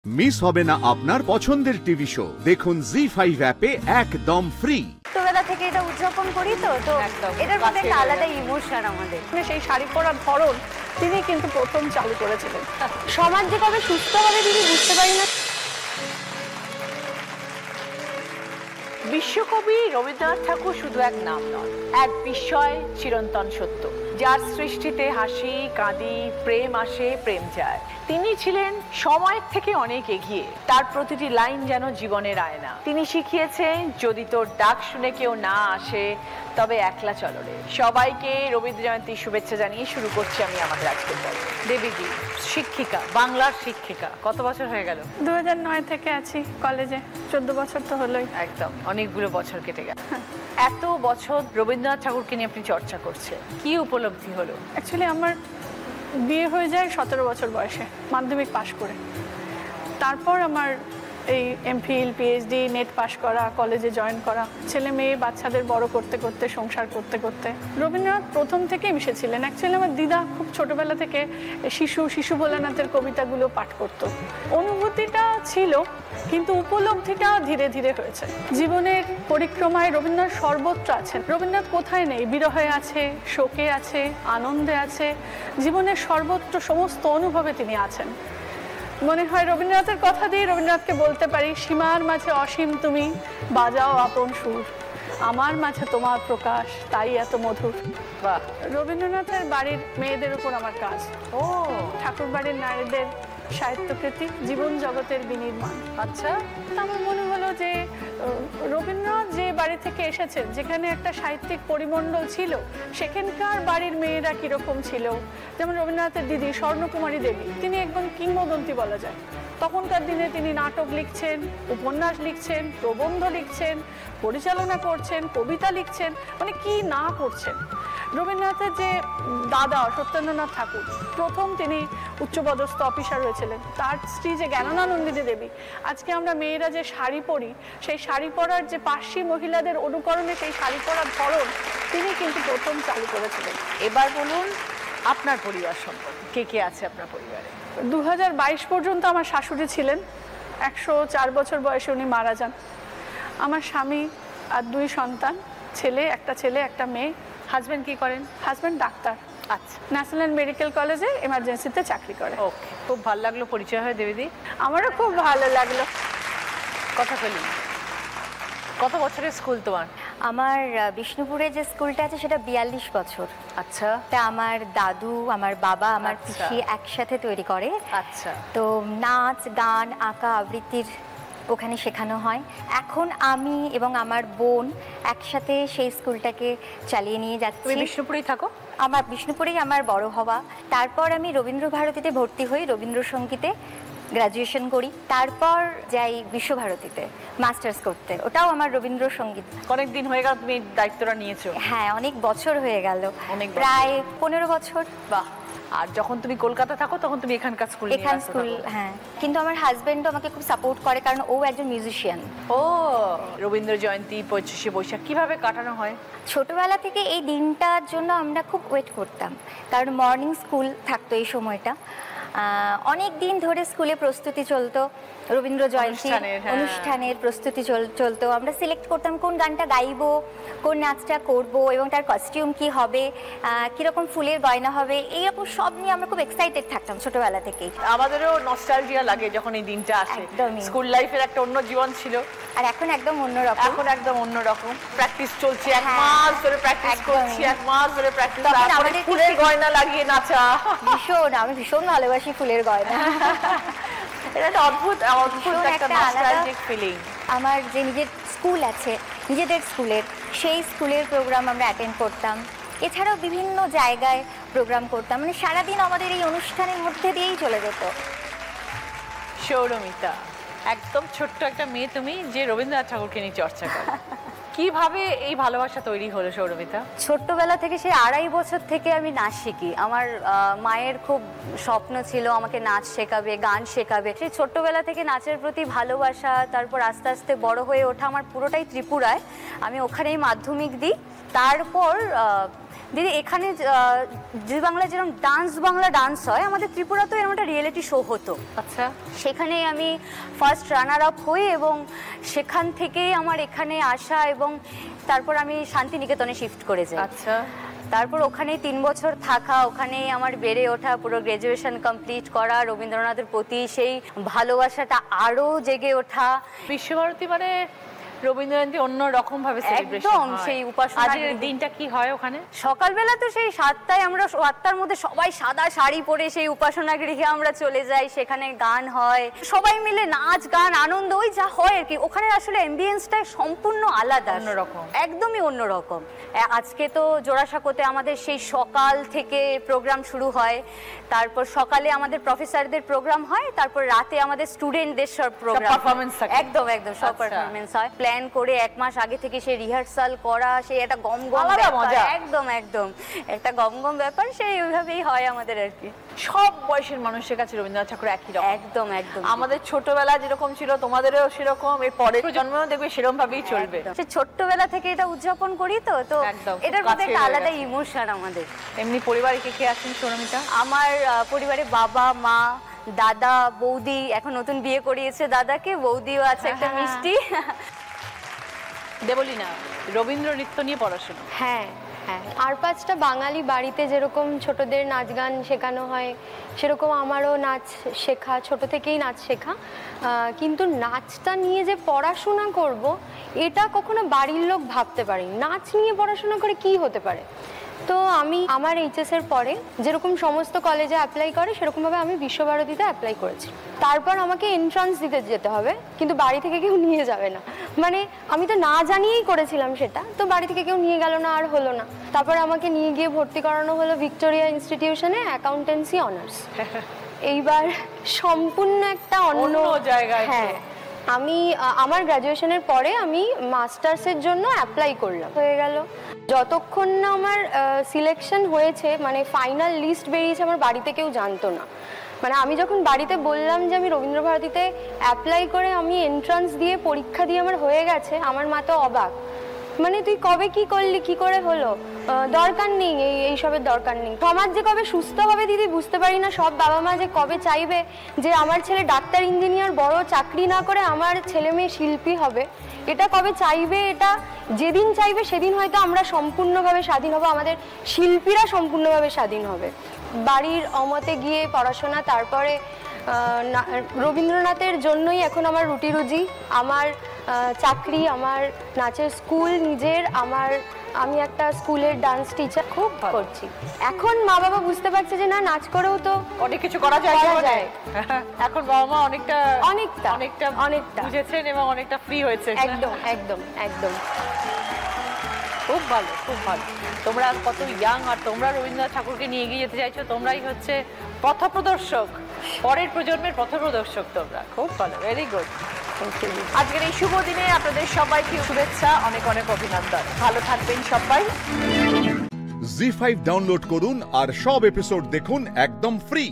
Miss হবে না আপনার পছন্দের টিভি শো। দেখুন জি5 অ্যাপে একদম ফ্রি। ছোটবেলা থেকে এটা উদযাপন করি তো এটার মধ্যে একটা আলাদা ইমোশন আমাদের। সেই শাড়ি পরার ধরন তিনি কিন্তু প্রথম চালু করেছিলেন। সমাজ যে কবে সুস্থ হবে তিনি বুঝতে পারি না। বিশ্বকবি রবীন্দ্রনাথ ঠাকুর শুধু এক নাম নয়, এক বিস্ময় চিরন্তন সত্য, যার সৃষ্টিতে হাসি কাঁদি, প্রেম আসে প্রেম যায়। তিনি ছিলেন সময়ের থেকে অনেক এগিয়ে, তার প্রতিটি লাইন যেন জীবনের আয়না। তিনি শিখিয়েছেন, যদি তোর ডাক শুনে কেউ না আসে তবে একলা চলো রে। সবাইকে রবীন্দ্র জয়ন্তীর শুভেচ্ছা জানিয়ে শুরু করছি আমি আমাদের আজকের পর্ব। দেবীজি শিক্ষিকা, বাংলার শিক্ষিকা, কত বছর হয়ে গেল? 2009 থেকে আছি কলেজে, 14 বছর তো হলোই। একদম অনেকগুলো বছর কেটে গেল। এত বছর রবীন্দ্রনাথ ঠাকুরকে নিয়ে আপনি চর্চা করছে, কি উপলব্ধি হলো? অ্যাকচুয়ালি আমার বিয়ে হয়ে যায় 17 বছর বয়সে, মাধ্যমিক পাশ করে। তারপর আমার এই এমফিল, পিএইচডি, নেট পাশ করা, কলেজে জয়েন করা, ছেলে মেয়ে বাচ্চাদের বড় করতে করতে, সংসার করতে করতে রবীন্দ্রনাথ প্রথম থেকেই মিশেছিলেন। অ্যাকচুয়ালি আমার দিদা খুব ছোটবেলা থেকে শিশু ভোলানাথের কবিতাগুলো পাঠ করতো। অনুভূতিটা ছিল, কিন্তু উপলব্ধিটা ধীরে ধীরে হয়েছে। জীবনের পরিক্রমায় রবীন্দ্রনাথ সর্বত্র আছেন। রবীন্দ্রনাথ কোথায় নেই? বিরহে আছে, শোকে আছে, আনন্দে আছে, জীবনের সর্বত্র সমস্ত অনুভবে তিনি আছেন। মনে হয় রবীন্দ্রনাথের কথা দিয়ে রবীন্দ্রনাথকে বলতে পারি, সীমার মাঝে অসীম তুমি, বাজাও আপন সুর, আমার মাঝে তোমার প্রকাশ, তাই এত মধুর। বাহ! রবীন্দ্রনাথের বাড়ির মেয়েদের উপর আমার কাজ। ঠাকুর বাড়ির নারীদের সাহিত্যকৃতি, জীবন জগতের বিনির্মাণ। আচ্ছা, আমার মনে হলো যে রবীন্দ্রনাথ যে বাড়ি থেকে এসেছেন, যেখানে একটা সাহিত্যিক পরিমণ্ডল ছিল, সেখানকার বাড়ির মেয়েরা কিরকম ছিল। যেমন রবীন্দ্রনাথের দিদি স্বর্ণকুমারী দেবী, তিনি একদম কিংবদন্তি বলা যায়। তখনকার দিনে তিনি নাটক লিখছেন, উপন্যাস লিখছেন, প্রবন্ধ লিখছেন, পরিচালনা করছেন, কবিতা লিখছেন, মানে কি না করছেন। রবীন্দ্রনাথের যে দাদা সত্যেন্দ্রনাথ ঠাকুর, প্রথম তিনি উচ্চপদস্থ অফিসার হয়েছিলেন। তার স্ত্রী যে জ্ঞানানন্দিনী দেবী, আজকে আমরা মেয়েরা যে শাড়ি পরি, সেই শাড়ি পরার যে পার্সি মহিলাদের অনুকরণে সেই শাড়ি পরার ধরন তিনি কিন্তু প্রথম চালু করেছিলেন। এবার বলুন আপনার পরিবার সম্পর্কে, কে কে আছে আপনার পরিবারে? 2022 পর্যন্ত আমার শাশুড়ি ছিলেন, 104 বছর বয়সে উনি মারা যান। আমার স্বামী আর 2 সন্তান, একটা ছেলে একটা মেয়ে। হাজবেন্ড কি করেন? Husband doctor. আচ্ছা, ন্যাশনাল মেডিকেল কলেজে এমার্জেন্সিতে চাকরি করে। ওকে, খুব ভালো লাগলো পরিচয় হয় দেবীদি। আমারও খুব ভালো লাগলো। কথা বলি, কত বছরের স্কুল তোমার? আমার বিষ্ণুপুরে যে স্কুলটা আছে সেটা 42 বছর। আচ্ছা, তা আমার দাদু, আমার বাবা, আমার আচ্ছা। পিসি একসাথে তৈরি করে। আচ্ছা, তো নাচ, গান, আঁকা, আবৃত্তির ওখানে শেখানো হয়। এখন আমি এবং আমার বোন একসাথে সেই স্কুলটাকে চালিয়ে নিয়ে তুমি যাচ্ছি। বিষ্ণুপুরেই থাকো? আমার বিষ্ণুপুরেই আমার বড় হওয়া। তারপর আমি রবীন্দ্রভারতীতে ভর্তি হই, রবীন্দ্রসঙ্গীতে গ্রাজুয়েশন করি। তারপর যাই বিশ্বভারতীতে মাস্টার্স করতে, ওটাও আমার রবীন্দ্রসঙ্গীত। অনেক দিন হয়ে গেল তুমি দায়িত্বটা নিয়েছো? হ্যাঁ, অনেক বছর হয়ে গেল, অনেক বছর। প্রায় 15 বছর। বাহ! আর যখন তুমি কলকাতা থাকো তখন তুমি এখানকার স্কুল? এখান স্কুল, হ্যাঁ। কিন্তু আমার হাজবেন্ডও আমাকে খুব সাপোর্ট করে, কারণ ও একজন মিউজিশিয়ান। ও, রবীন্দ্র জয়ন্তী, 25শে বৈশাখ কিভাবে কাটানো হয়? ছোটবেলা থেকে এই দিনটার জন্য আমরা খুব ওয়েট করতাম, কারণ মর্নিং স্কুল থাকতো এই সময়টা। অনেক দিন ধরে স্কুলে প্রস্তুতি চলতো, রবীন্দ্র জয়ন্তী অনুষ্ঠানের প্রস্তুতি চলতো। আমরা সিলেক্ট করতাম কোন গানটা গাইবো, কোন নাচটা করব, এবং তার কস্টিউম কি হবে, কিরকম ফুলের গয়না হবে, এইরকম সব নিয়ে আমরা খুব এক্সাইটেড থাকতাম ছোটবেলা থেকেই। আমাদেরও নস্টালজিয়া লাগে যখন এই দিনটা আসে। স্কুল লাইফের একটা অন্য জীবন ছিল, আর এখন একদম অন্যরকম। এখন একদম অন্যরকম। প্র্যাকটিস চলছে, 1 মাস ধরে প্র্যাকটিস করছি, 1 মাস ধরে প্র্যাকটিস, তারপরে ফুলের গয়না লাগিয়ে নাচা। ভীষণ, আমি ভীষণ ভালোবাসি ফুলের গয়না। এটা একটা অদ্ভুত একটা নস্টালজিক ফিলিং। আমার যে নিজের স্কুল আছে, নিজেদের স্কুলের, সেই স্কুলের প্রোগ্রাম আমরা অ্যাটেন্ড করতাম। এছাড়াও বিভিন্ন জায়গায় প্রোগ্রাম করতাম, মানে সারাদিন আমাদের এই অনুষ্ঠানের মধ্যে দিয়েই চলে যেত। সৌরমিতা, একদম ছোট্ট একটা মেয়ে তুমি, যে রবীন্দ্রনাথ ঠাকুরকে নিয়ে চর্চা করো। কিভাবে এই ভালোবাসা তৈরি হলো সৌরমিতা? ছোট্টবেলা থেকে, সেই 2.5 বছর থেকে আমি নাচ শিখি। আমার মায়ের খুব স্বপ্ন ছিল আমাকে নাচ শেখাবে, গান শেখাবে। সেই ছোট্টবেলা থেকে নাচের প্রতি ভালোবাসা, তারপর আস্তে আস্তে বড় হয়ে ওঠা আমার পুরোটাই ত্রিপুরায়। আমি ওখানেই মাধ্যমিক দিই। তারপর দিদি এখানে জি বাংলায় যেরকম ডান্স বাংলা ডান্স হয়, আমাদের ত্রিপুরাতেও এরকম একটা রিয়েলিটি শো হতো। আচ্ছা, সেখানে আমি ফার্স্ট রানার আপ হই এবং সেখান থেকেই আমার এখানে আসা এবং তারপর আমি শান্তিনিকেতনে শিফট করে যাই। আচ্ছা, তারপর ওখানেই 3 বছর থাকা, ওখানেই আমার বেড়ে ওঠা, পুরো গ্র্যাজুয়েশন কমপ্লিট করা, রবীন্দ্রনাথের প্রতি সেই ভালোবাসাটা আরও জেগে ওঠা। বিশ্বভারতী মানে রবীন্দ্রনাথ অন্য রকম ভাবে সেলিব্রেশন একদম সেই উপাসনা। আজকের দিনটা কি হয় ওখানে? সকালবেলা তো সেই 7টায় আমরা 7টার মধ্যে সবাই সাদা শাড়ি পরে সেই উপাসনা গৃহে আমরা চলে যাই, সেখানে গান হয়, সবাই মিলে নাচ গান আনন্দ ওই যা হয় আর কি। ওখানে আসলে অ্যাম্বিয়েন্সটা সম্পূর্ণ আলাদা, অন্যরকম, একদমই অন্যরকম। আজকে তো জোড়াসাঁকোতে আমাদের সেই সকাল থেকে প্রোগ্রাম শুরু হয়, তারপর সকালে আমাদের প্রফেসরদের প্রোগ্রাম হয়, তারপর রাতে আমাদের স্টুডেন্টদের সব প্রোগ্রাম পারফরম্যান্স থাকে। একদম একদম সব পারফরম্যান্স হয়। প্ল্যান করে 1 মাস আগে থেকে সেই রিহার্সাল করা, সেই একটা গমগম মজা, একদম একদম একটা গমগম ব্যাপার, সেই ওইভাবেই হয় আমাদের আর কি। সব বয়সের মানুষের কাছে রবীন্দ্রনাথ ঠাকুর একই রকম। একদম একদম আমাদের ছোটবেলা যেরকম ছিল তোমাদেরও সেরকম, এর পরের প্রজন্মও দেখবে সেরকম ভাবেই চলবে। সে ছোট্টবেলা থেকে এটা উদযাপন করি তো এটার মধ্যে একটা আলাদা ইমোশন আমাদের। এমনি পরিবারে কে কে আছেন সৌরমিতা? আমার পরিবারে বাবা মা দাদা বৌদি, এখন নতুন বিয়ে করিয়েছে দাদাকে, বৌদিও আছে একটা মিষ্টি। দেবলীনা, রবীন্দ্র নৃত্য নিয়ে পড়াশোনা? হ্যাঁ হ্যাঁ, আর 5টা বাঙালি বাড়িতে যেরকম ছোটদের নাচ গান শেখানো হয়, সেরকম আমারও নাচ শেখা, ছোট থেকেই নাচ শেখা। কিন্তু নাচটা নিয়ে যে পড়াশোনা করব, এটা কখনো বাড়ির লোক ভাবতে পারেনি। নাচ নিয়ে পড়াশোনা করে কি হতে পারে। তো আমি আমার এইচএসের পরে যেরকম সমস্ত কলেজে অ্যাপ্লাই করে, সেরকমভাবে আমি বিশ্বভারতীতে অ্যাপ্লাই করেছি। তারপর আমাকে এন্ট্রান্স দিতে যেতে হবে, কিন্তু বাড়ি থেকে কেউ নিয়ে যাবে না। মানে আমি তো না জানিয়েই করেছিলাম সেটা, তো বাড়ি থেকে কেউ নিয়ে গেল না, আর হলো না। তারপর আমাকে নিয়ে গিয়ে ভর্তি করানো হলো ভিক্টোরিয়া ইনস্টিটিউশনে অ্যাকাউন্টেন্সি অনার্স। এইবার সম্পূর্ণ একটা অন্য জায়গায়। হ্যাঁ, আমি আমার গ্র্যাজুয়েশনের পরে আমি মাস্টার্সের জন্য অ্যাপ্লাই করলাম, হয়ে গেল। যতক্ষণ না আমার সিলেকশন হয়েছে, মানে ফাইনাল লিস্ট বেরিয়েছে, আমার বাড়িতে কেউ জানতো না। মানে আমি যখন বাড়িতে বললাম যে আমি রবীন্দ্রভারতীতে অ্যাপ্লাই করে আমি এন্ট্রান্স দিয়ে পরীক্ষা দিয়ে আমার হয়ে গেছে, আমার মা তো অবাক। মানে তুই কবে কি করলি, কি করে হলো, দরকার নেই এইসবের দরকার নেই। সমাজ যে কবে সুস্থ হবে দিদি বুঝতে পারি না। সব বাবা মা যে কবে চাইবে যে আমার ছেলে ডাক্তার ইঞ্জিনিয়ার বড় চাকরি না করে আমার ছেলে মেয়ে শিল্পী হবে, এটা কবে চাইবে। এটা যেদিন চাইবে সেদিন হয়তো আমরা সম্পূর্ণভাবে স্বাধীন হব, আমাদের শিল্পীরা সম্পূর্ণভাবে স্বাধীন হবে। বাড়ির অমতে গিয়ে পড়াশোনা, তারপরে রবীন্দ্রনাথের জন্যই এখন আমার রুটি রুজি, আমার চাকরি, আমার নাচের স্কুল নিজের, আমি একটা স্কুলের ডান্স টিচার খুব করছি। এখন মা বাবা বুঝতে পারছে যে না, নাচ করেও তো অনেক কিছু করা যায়। এখন বাবা মা অনেকটা বুঝেছেন এবং অনেকটা ফ্রি হয়েছে। একদম একদম একদম, খুব ভালো, খুব ভালো। তোমরা কত ইয়াং, আর তোমরা রবীন্দ্রনাথ ঠাকুরকে নিয়ে এগিয়ে যেতে চাইছো। তোমরাই হচ্ছে পথপ্রদর্শক, পরের প্রজন্মের পথপ্রদর্শক তোমরা। খুব ভালো, ভেরি গুড। আজকের এই শুভ দিনে আপনাদের সবাইকে শুভেচ্ছা, অনেক অনেক অভিনন্দন। ভালো থাকবেন সবাই। জি5 ডাউনলোড করুন আর সব এপিসোড দেখুন একদম ফ্রি।